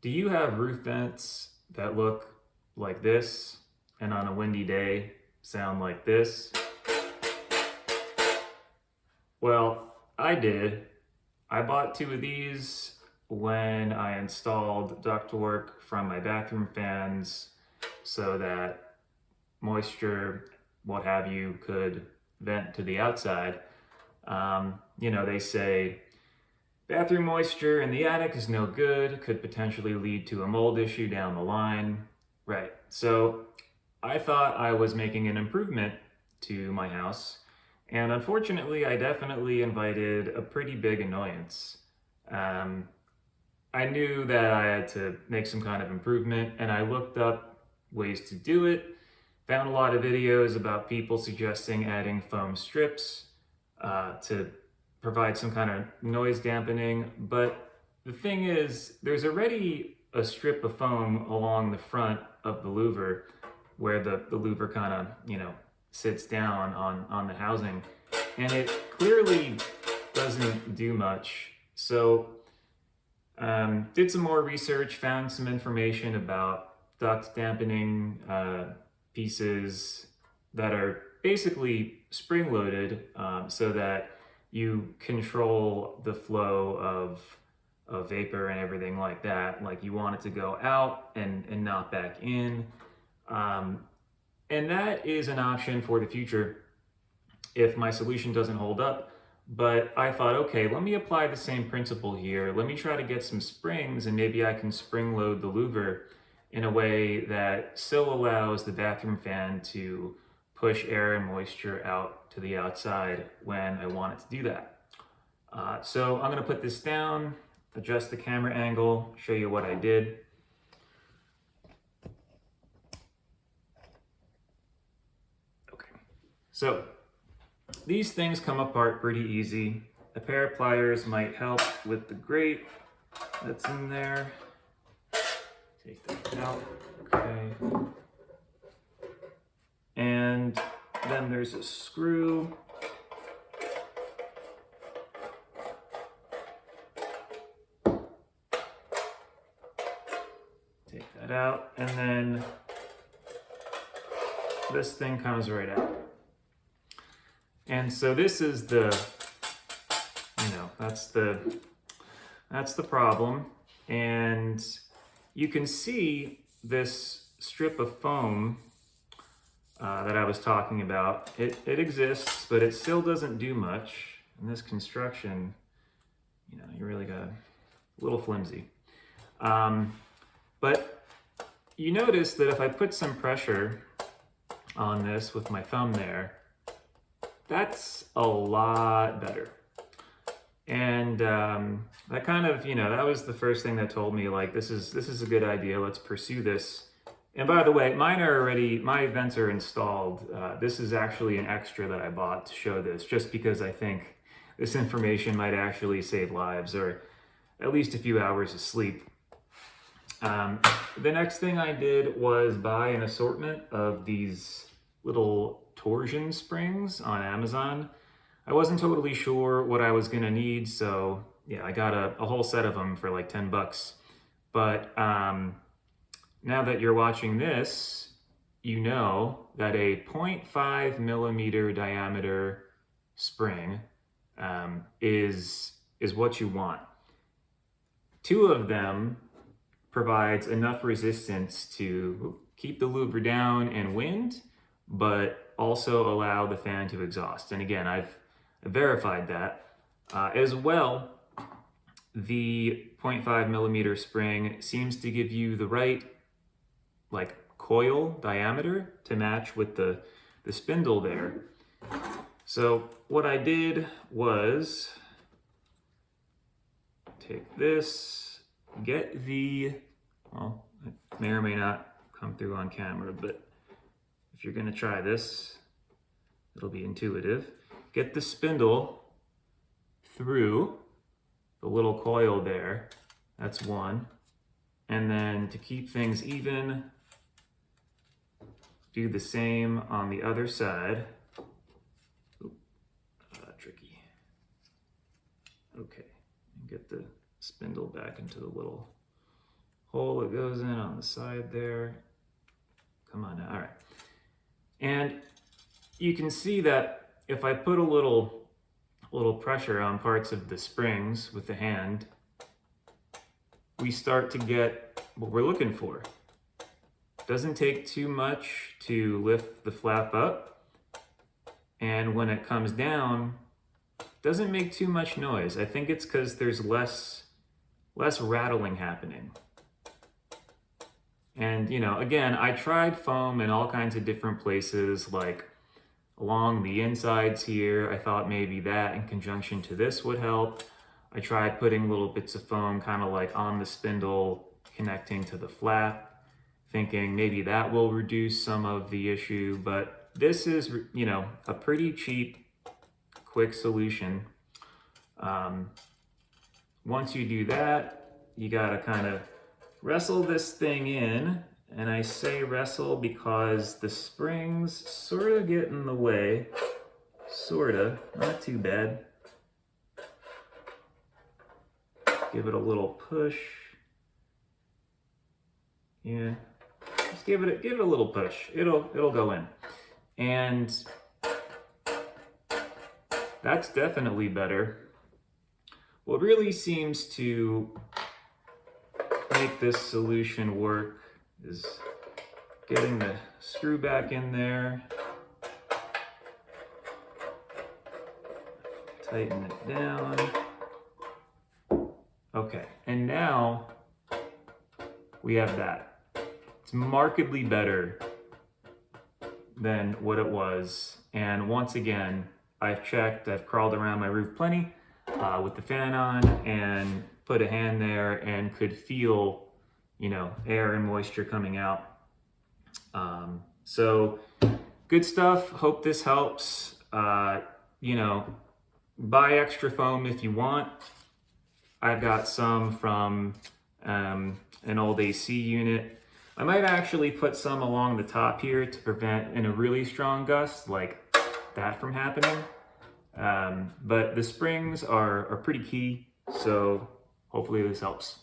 Do you have roof vents that look like this and on a windy day sound like this? Well, I did. I bought two of these when I installed ductwork from my bathroom fans so that moisture, what have you, could vent to the outside. They say bathroom moisture in the attic is no good, could potentially lead to a mold issue down the line. Right. So I thought I was making an improvement to my house, and unfortunately, I definitely invited a pretty big annoyance. Um, I knew that I had to make some kind of improvement, and I looked up ways to do it. Found a lot of videos about people suggesting adding foam strips to provide some kind of noise dampening. But the thing is, there's already a strip of foam along the front of the louver where the louver kind of, sits down on the housing. And it clearly doesn't do much. So did some more research, found some information about duct dampening pieces that are basically spring-loaded so that you control the flow of vapor and everything like that. Like you want it to go out and not back in. And that is an option for the future if my solution doesn't hold up. But I thought, okay, let me apply the same principle here. Let me try to get some springs and maybe I can spring load the louver in a way that still allows the bathroom fan to push air and moisture out to the outside when I want it to do that. So I'm gonna put this down, adjust the camera angle, show you what I did. Okay, so these things come apart pretty easy. A pair of pliers might help with the grate that's in there. Take that out, okay. And then there's a screw. Take that out, and then this thing comes right out. And so this is that's the problem. And you can see this strip of foam that I was talking about. It exists, but it still doesn't do much. And this construction, you really got a little flimsy. But you notice that if I put some pressure on this with my thumb there, that's a lot better. And that kind of, that was the first thing that told me, like, this is a good idea. Let's pursue this. And by the way, my vents are installed. This is actually an extra that I bought to show this, just because I think this information might actually save lives or at least a few hours of sleep. The next thing I did was buy an assortment of these little torsion springs on Amazon. I wasn't totally sure what I was gonna need, so yeah, I got a whole set of them for like 10 bucks. But now that you're watching this, you know that a 0.5 millimeter diameter spring is what you want. Two of them provides enough resistance to keep the louver down and wind, but also allow the fan to exhaust. And again, I've verified that. As well, the 0.5 millimeter spring seems to give you the right coil diameter to match with the spindle there. So what I did was take this, get well, it may or may not come through on camera, but if you're gonna try this, it'll be intuitive. Get the spindle through the little coil there, that's one. And then to keep things even, do the same on the other side. Oop, tricky. Okay, get the spindle back into the little hole that goes in on the side there. Come on now, all right. And you can see that if I put a little pressure on parts of the springs with the hand, we start to get what we're looking for. Doesn't take too much to lift the flap up, and when it comes down, doesn't make too much noise. I think it's because there's less rattling happening. And you know, again, I tried foam in all kinds of different places, like along the insides here. I thought maybe that in conjunction to this would help. I tried putting little bits of foam kind of like on the spindle connecting to the flap, thinking maybe that will reduce some of the issue, but this is, you know, a pretty cheap, quick solution. Once you do that, you gotta kind of wrestle this thing in, and I say wrestle because the springs sort of get in the way, not too bad. Give it a little push. Yeah, just give it a little push. It'll go in, and that's definitely better. What really seems to make this solution work is getting the screw back in there, tighten it down. Okay, and now we have that. It's markedly better than what it was. And once again, I've checked, I've crawled around my roof plenty with the fan on and put a hand there and could feel, you know, air and moisture coming out. So good stuff. Hope this helps. You know, buy extra foam if you want. I've got some from an old AC unit. I might actually put some along the top here to prevent in a really strong gust like that from happening. But the springs are pretty key, so hopefully this helps.